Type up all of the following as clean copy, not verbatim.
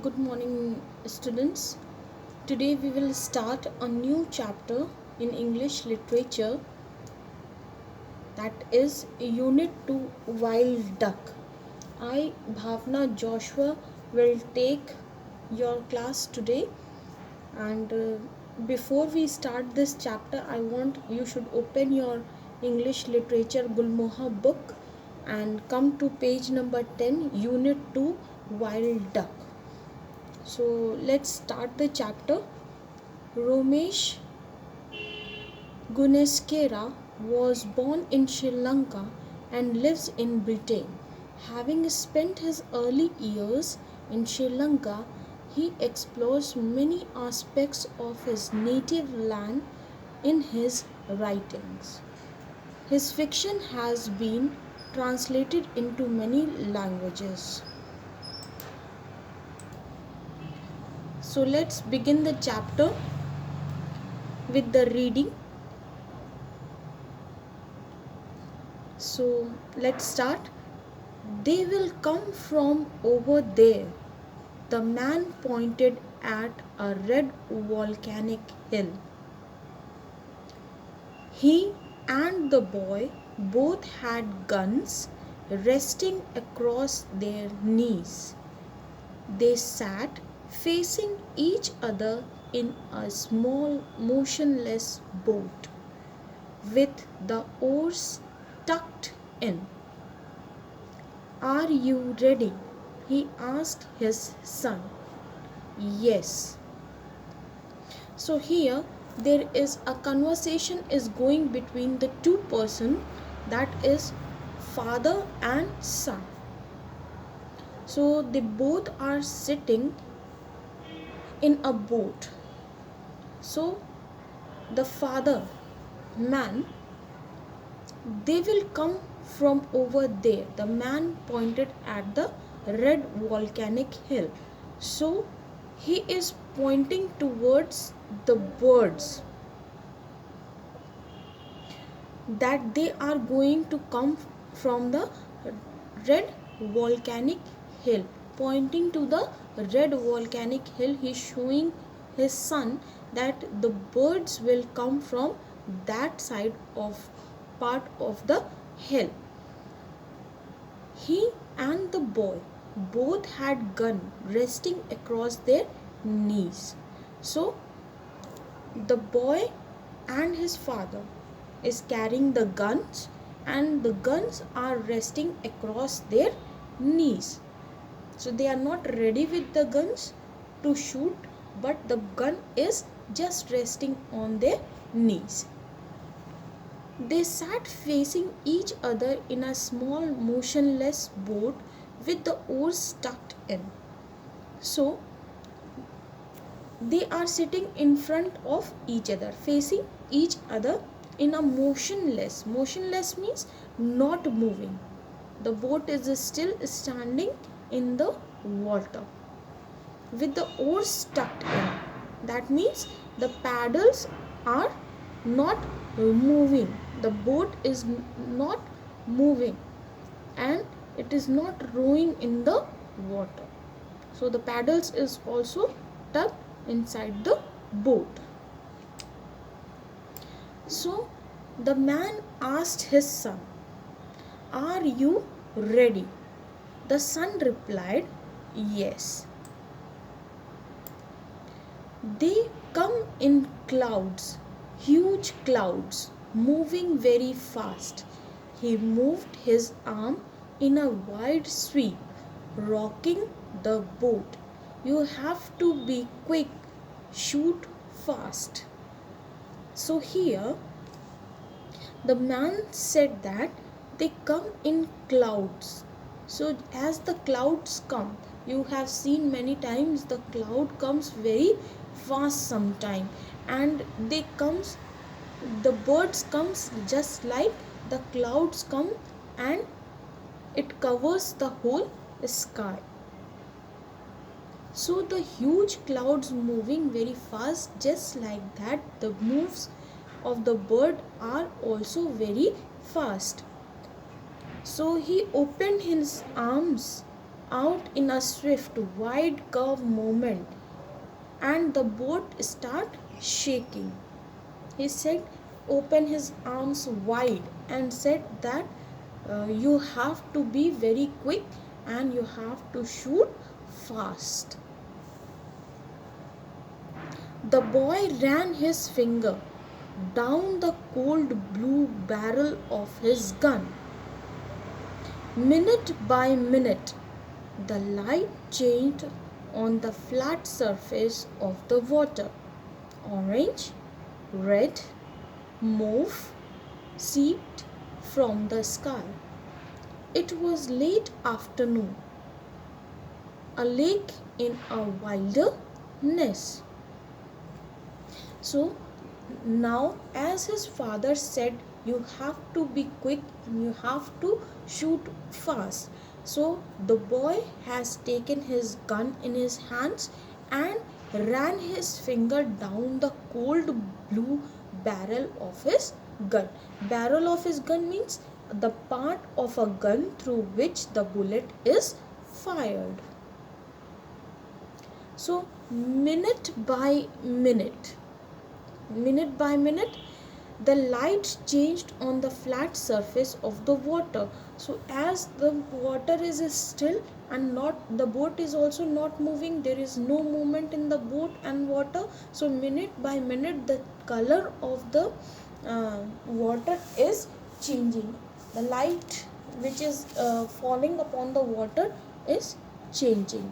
Good morning, students. Today we will start a new chapter in English literature, that is Unit 2 Wild Duck. I, Bhavna Joshua, will take your class today. And before we start this chapter, I want you should open your English literature Gulmoha book and come to page number 10, Unit 2 Wild Duck. So let's start the chapter. Romesh Guneskera was born in Sri Lanka and lives in Britain. Having spent his early years in Sri Lanka, he explores many aspects of his native land in his writings. His fiction has been translated into many languages. So let's begin the chapter with the reading. So let's start. They will come from over there. The man pointed at a red volcanic hill. He and the boy both had guns resting across their knees. They sat facing each other in a small motionless boat with the oars tucked in. Are you ready? He asked his son. Yes. So here there is a conversation is going between the two person, that is father and son. So they both are sitting in a boat. So the father man, they will come from over there. The man pointed at the red volcanic hill. So he is pointing towards the birds, that they are going to come from the red volcanic hill. Pointing to the red volcanic hill, he is showing his son that the birds will come from that side of part of the hill. He and the boy both had gun resting across their knees. So the boy and his father is carrying the guns, and the guns are resting across their knees. So they are not ready with the guns to shoot, but the gun is just resting on their knees. They sat facing each other in a small motionless boat with the oars tucked in. So they are sitting in front of each other, facing each other in a motionless. Motionless means not moving. The boat is still standing in the water with the oars tucked in. That means the paddles are not moving. The boat is not moving and it is not rowing in the water. So the paddles is also tucked inside the boat. So the man asked his son, "Are you ready?" The son replied, "Yes." They come in clouds, huge clouds, moving very fast. He moved his arm in a wide sweep, rocking the boat. You have to be quick, shoot fast. So here the man said that they come in clouds. So as the clouds come, you have seen many times the cloud comes very fast sometime, and the birds comes just like the clouds come, and it covers the whole sky. So the huge clouds moving very fast, just like that the moves of the bird are also very fast. So he opened his arms out in a swift, wide curve movement, and the boat started shaking. He said, open his arms wide, and said that you have to be very quick and you have to shoot fast. The boy ran his finger down the cold blue barrel of his gun. Minute by minute, the light changed on the flat surface of the water. Orange, red, mauve seeped from the sky. It was late afternoon. A lake in a wilderness. So now, as his father said, you have to be quick and you have to shoot fast. So the boy has taken his gun in his hands and ran his finger down the cold blue barrel of his gun. Barrel of his gun means the part of a gun through which the bullet is fired. So minute by minute, the light changed on the flat surface of the water. So as the water is still and not, the boat is also not moving, there is no movement in the boat and water. So minute by minute the color of the water is changing. The light which is falling upon the water is changing.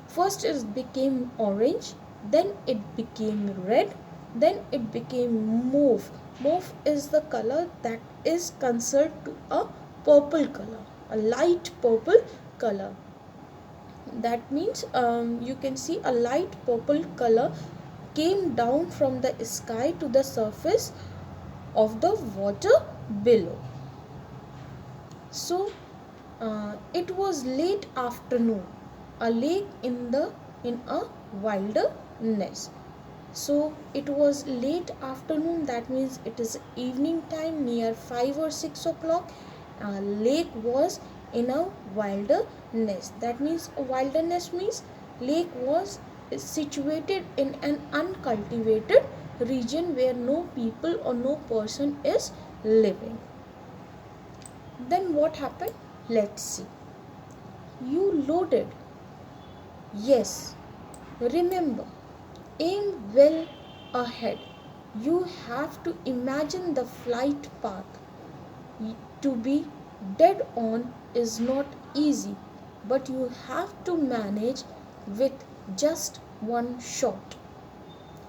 First it became orange, then it became red, then it became mauve. Mauve is the color that is considered to a purple color, a light purple color. That means you can see a light purple color came down from the sky to the surface of the water below. So it was late afternoon, a lake in a wilderness. So it was late afternoon, that means it is evening time, near 5 or 6 o'clock. Lake was in a wilderness. That means a wilderness means lake was situated in an uncultivated region where no people or no person is living. Then what happened? Let's see. You loaded. Yes. Remember, aim well ahead. You have to imagine the flight path. To be dead on is not easy, but you have to manage with just one shot.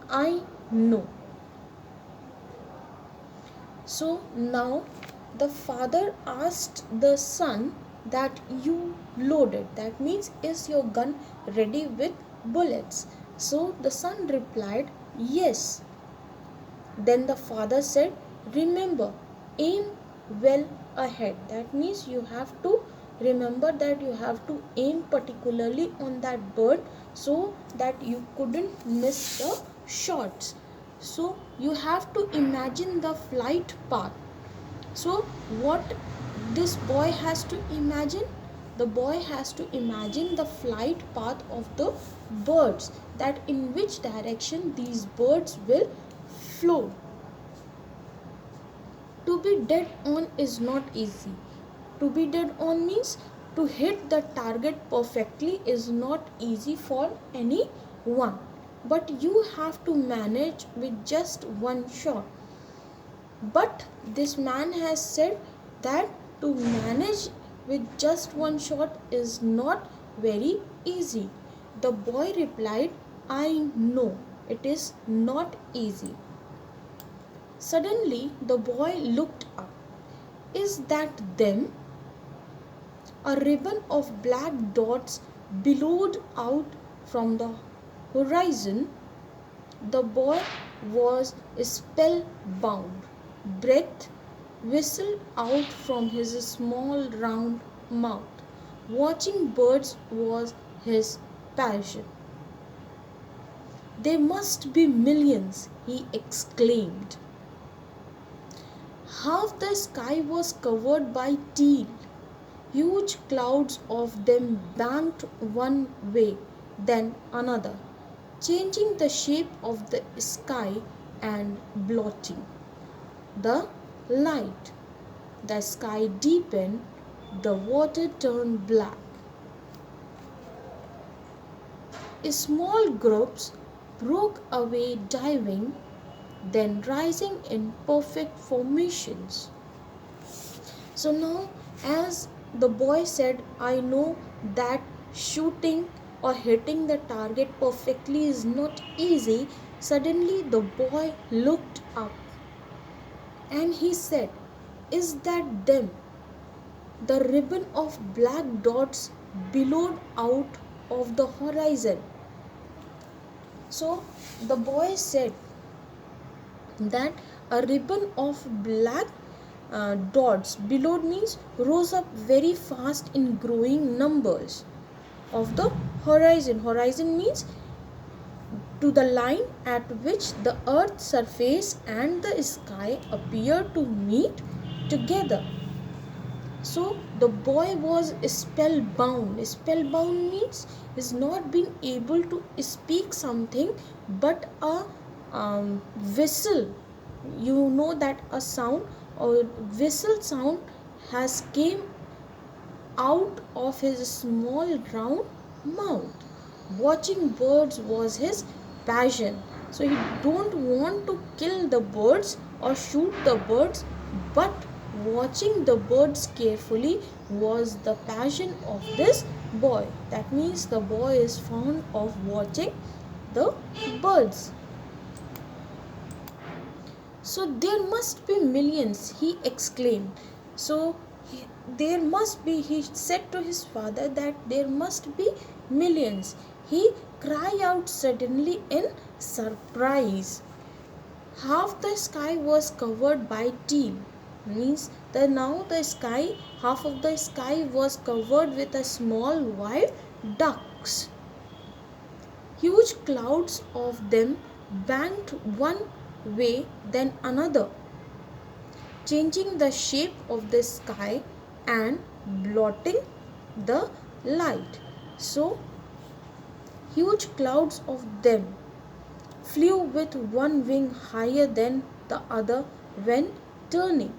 I know. So now the father asked the son that you loaded. That means, is your gun ready with bullets? So the son replied, yes. Then the father said, remember, aim well ahead. That means you have to remember that you have to aim particularly on that bird so that you couldn't miss the shots. So you have to imagine the flight path. So what this boy has to imagine? The boy has to imagine the flight path of the birds, that in which direction these birds will flow. To be dead on is not easy. To be dead on means to hit the target perfectly is not easy for anyone. But you have to manage with just one shot. But this man has said that to manage with just one shot is not very easy. The boy replied, I know it is not easy. Suddenly the boy looked up. Is that them? A ribbon of black dots billowed out from the horizon. The boy was spellbound. Breath whistled out from his small round mouth. Watching birds was his passion. There must be millions, he exclaimed. Half the sky was covered by teal. Huge clouds of them banked one way, then another, changing the shape of the sky and blotting the light. The sky deepened, the water turned black. Small groups broke away diving, then rising in perfect formations. So now, as the boy said, I know that shooting or hitting the target perfectly is not easy. Suddenly, the boy looked up and he said, is that them? The ribbon of black dots billowed out of the horizon. So the boy said that a ribbon of black dots billowed means rose up very fast in growing numbers of the horizon. Horizon means to the line at which the earth's surface and the sky appear to meet together. So the boy was spellbound. Spellbound means is not being able to speak something, but a whistle. You know that a sound or whistle sound has came out of his small round mouth. Watching birds was his passion. So he don't want to kill the birds or shoot the birds, but watching the birds carefully was the passion of this boy. That means the boy is fond of watching the birds. So there must be millions, he exclaimed. So there must be, he said to his father that there must be millions. He cried out suddenly in surprise. Half the sky was covered by teal. Means that now the sky, half of the sky was covered with a small white ducks. Huge clouds of them banked one way then another, changing the shape of the sky and blotting the light. So, huge clouds of them flew with one wing higher than the other when turning,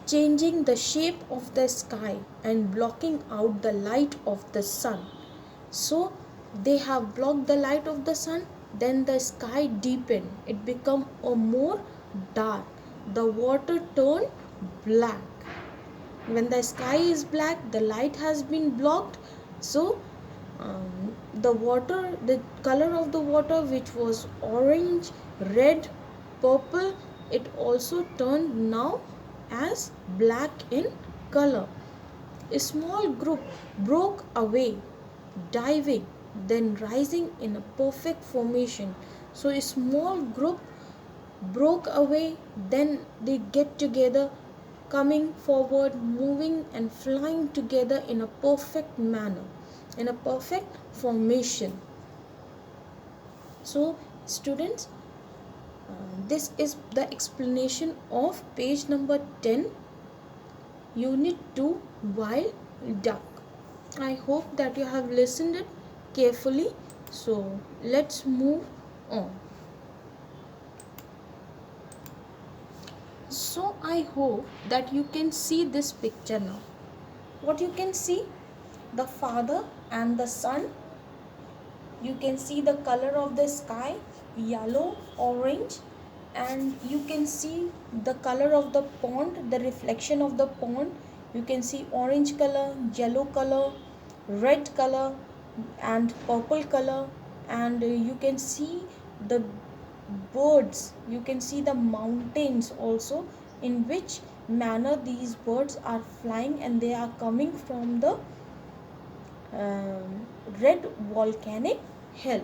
changing the shape of the sky and blocking out the light of the sun. So, they have blocked the light of the sun, then the sky deepened, it became a more dark, the water turned black. When the sky is black, the light has been blocked. So the water, the color of the water, which was orange, red, purple, it also turned now as black in color. A small group broke away, diving, then rising in a perfect formation. So a small group broke away, then they get together, coming forward, moving and flying together in a perfect manner, in a perfect formation. So students, this is the explanation of page number 10, unit 2, wild duck. I hope that you have listened it carefully. So let's move on. So I hope that you can see this picture now. What you can see? The father and the son. You can see the color of the sky, yellow, orange, and you can see the color of the pond, the reflection of the pond. You can see orange color, yellow color, red color, and purple color, and you can see the birds, you can see the mountains also, in which manner these birds are flying and they are coming from the red volcanic hill.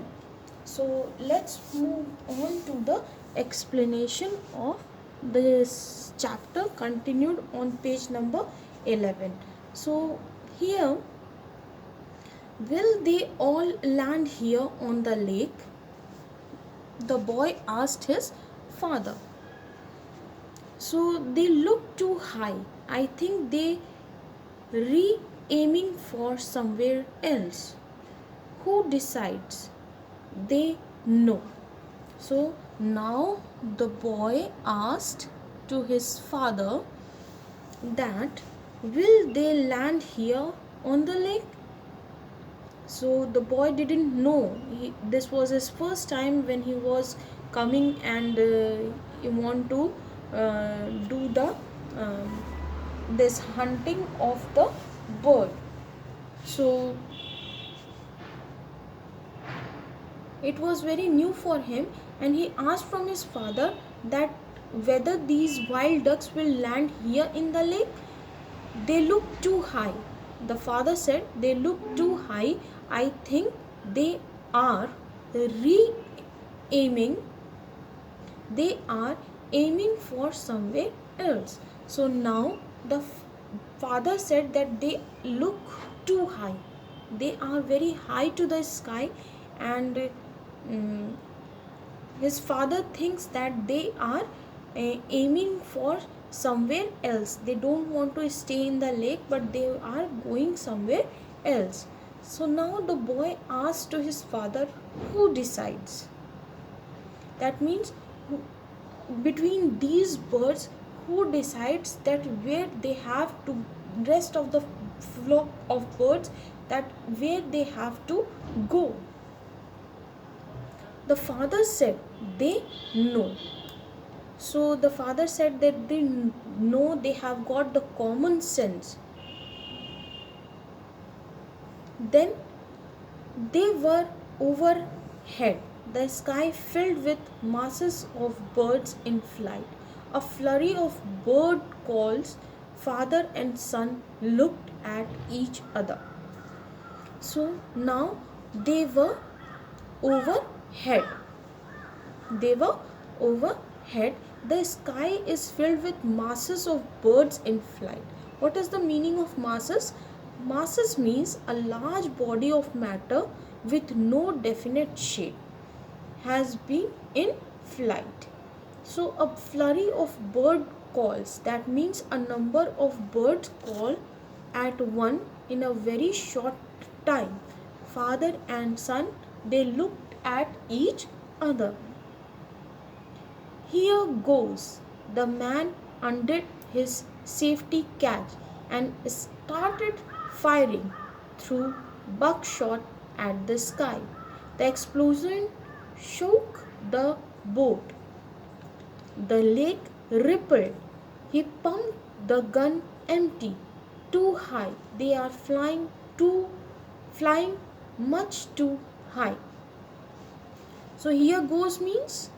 So let's move on to the explanation of this chapter continued on page number 11. So here, will they all land here on the lake? The boy asked his father. So they look too high. I think they re-aiming for somewhere else. Who decides? They know. So now the boy asked to his father that will they land here on the lake? So the boy didn't know. This was his first time when he was coming, and he want to do the this hunting of the bird. So it was very new for him, and he asked from his father that whether these wild ducks will land here in the lake. They look too high. The father said, they look too high. I think they are re-aiming. They are aiming for somewhere else. So now the father said that they look too high. They are very high to the sky, and his father thinks that they are aiming for somewhere else. They don't want to stay in the lake, but they are going somewhere else. So now the boy asks to his father, who decides? That means between these birds, who decides that where they have to, rest of the flock of birds, that where they have to go? The father said they know. So the father said that they know, they have got the common sense. Then they were overhead, the sky filled with masses of birds in flight. A flurry of bird calls. Father and son looked at each other. So now they were overhead. They were overhead. The sky is filled with masses of birds in flight. What is the meaning of masses? Masses means a large body of matter with no definite shape has been in flight. So a flurry of bird calls, that means a number of birds call at one in a very short time. Father and son, they looked at each other. Here goes. The man undid his safety catch and started firing through buckshot at the sky. The explosion shook the boat. The lake rippled. He pumped the gun empty. Too high. They are flying much too high. So here goes means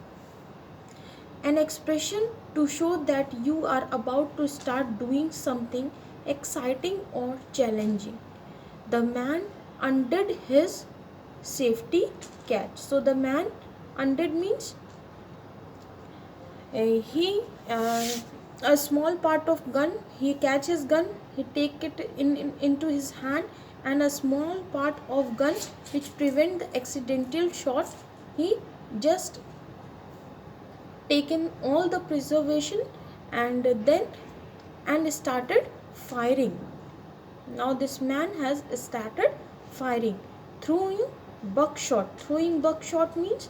an expression to show that you are about to start doing something exciting or challenging. The man undid his safety catch. So the man undid means a small part of gun, he catches gun, he take it into his hand, and a small part of gun which prevent the accidental shot, he just taken all the preservation and started firing. Now this man has started firing, throwing buckshot. Throwing buckshot means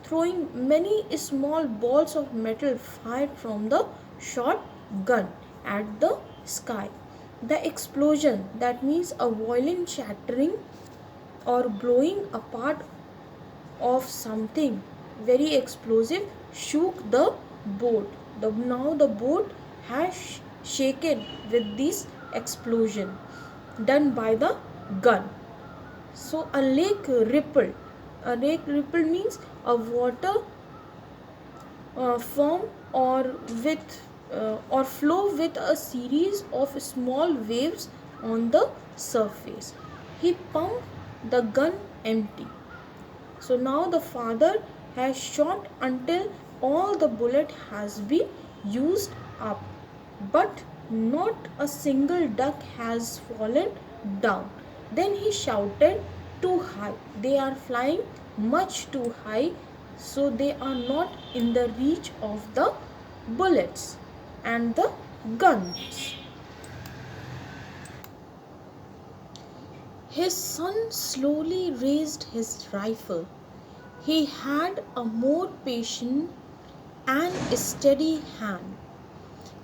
throwing many small balls of metal fired from the shot gun at the sky. The explosion, that means a violent shattering or blowing apart of something very explosive, shook the boat. Now the boat has shaken with this explosion done by the gun. So a lake rippled. A lake rippled means a water form or flow with a series of small waves on the surface. He pumped the gun empty. So now the father has shot until all the bullet has been used up, but not a single duck has fallen down. Then he shouted, too high. They are flying much too high, so they are not in the reach of the bullets and the guns. His son slowly raised his rifle. He had a more patient and steady hand.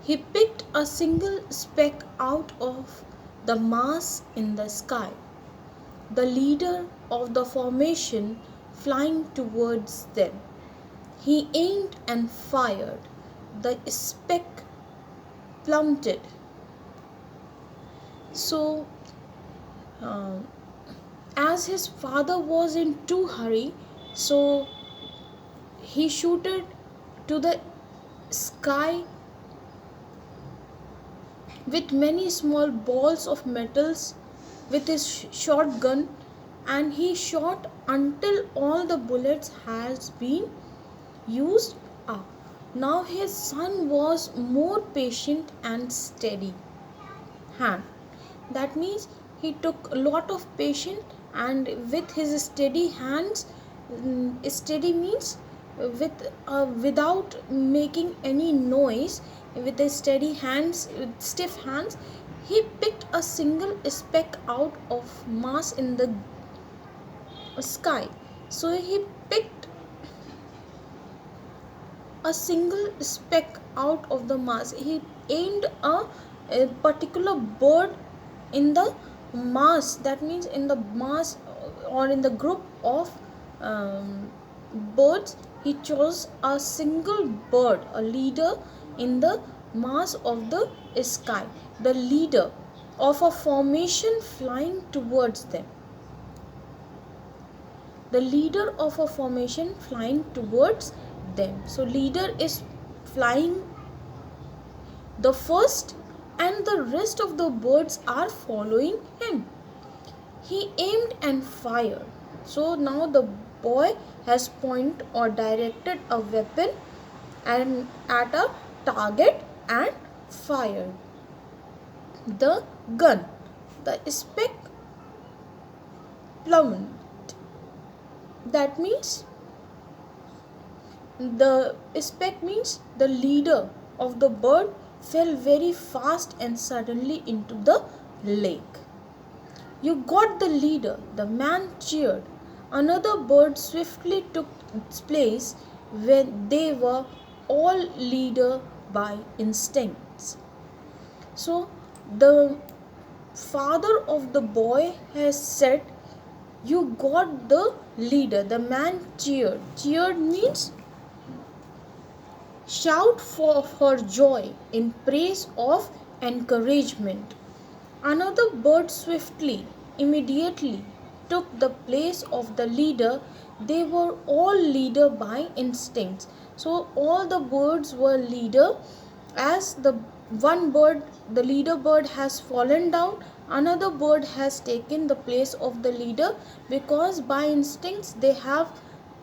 He picked a single speck out of the mass in the sky. The leader of the formation flying towards them. He aimed and fired. The speck plummeted. So, uh, as his father was in too hurry, so he shooted to the sky with many small balls of metals with his shotgun, and he shot until all the bullets has been used up. Now his son was more patient and steady hand. That means he took a lot of patience, and with his steady hands, steady means without making any noise, with his steady hands, with stiff hands, he picked a single speck out of mass in the sky. So he picked a single speck out of the mass. He aimed a particular bird in the mass. That means in the mass or in the group of birds, he chose a single bird, a leader in the mass of the sky, the leader of a formation flying towards them. The leader of a formation flying towards them. So leader is flying the first, and the rest of the birds are following him. He aimed and fired. So now the boy has pointed or directed a weapon and at a target and fired the gun. The speck plummeted. That means the speck means the leader of the bird fell very fast and suddenly into the lake. You got the leader, the man cheered. Another bird swiftly took its place when they were all leader by instincts. So the father of the boy has said, you got the leader. The man cheered. Cheered means shout for joy, in praise of encouragement. Another bird swiftly, immediately took the place of the leader. They were all leader by instincts. So all the birds were leader. As the one bird, the leader bird has fallen down, another bird has taken the place of the leader, because by instincts they have,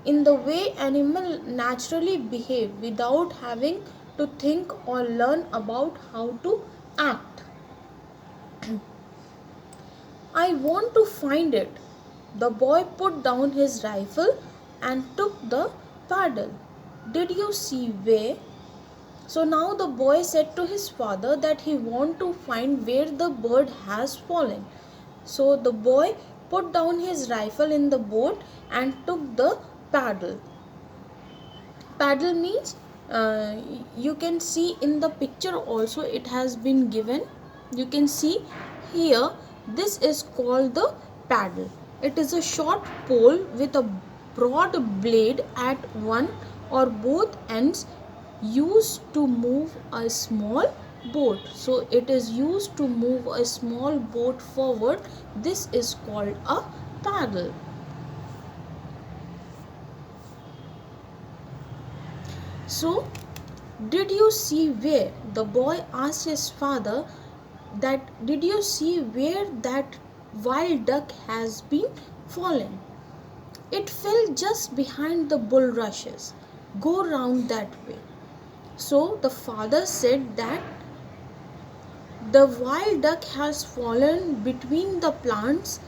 in the way animal naturally behave without having to think or learn about how to act. I want to find it. The boy put down his rifle and took the paddle. Did you see where? So now the boy said to his father that he want to find where the bird has fallen. So the boy put down his rifle in the boat and took the paddle. Paddle means you can see in the picture also, it has been given. You can see here, this is called the paddle. It is a short pole with a broad blade at one or both ends, used to move a small boat. So it is used to move a small boat forward. This is called a paddle. So, did you see where? The boy asked his father that, did you see where that wild duck has been fallen? It fell just behind the bulrushes. Go round that way. So the father said that the wild duck has fallen between the plants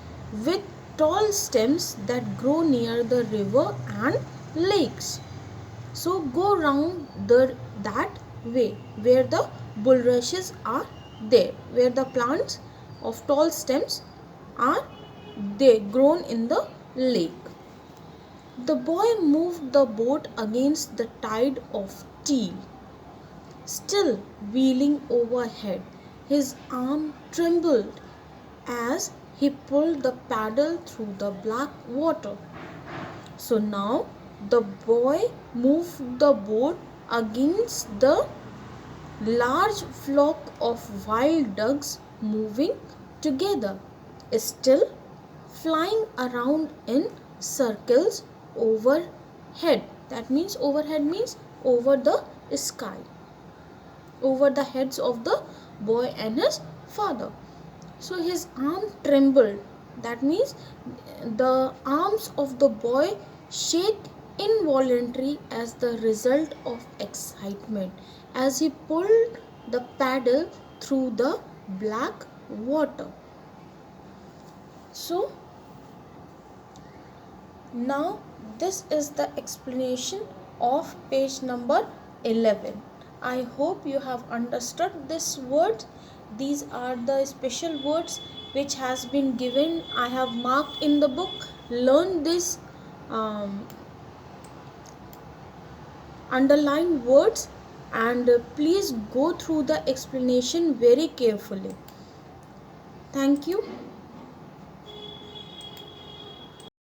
with tall stems that grow near the river and lakes. So go round that way where the bulrushes are there, where the plants of tall stems are they grown in the lake. The boy moved the boat against the tide of teal, still wheeling overhead. His arm trembled as he pulled the paddle through the black water. So now the boy moved the boat against the large flock of wild ducks moving together, still flying around in circles overhead. That means overhead means over the sky, over the heads of the boy and his father. So his arm trembled. That means the arms of the boy shake involuntarily as the result of excitement as he pulled the paddle through the black water. So now this is the explanation of page number 11. I hope you have understood this word. These are the special words which has been given. I have marked in the book. Learn this underline words and please go through the explanation very carefully. Thank you.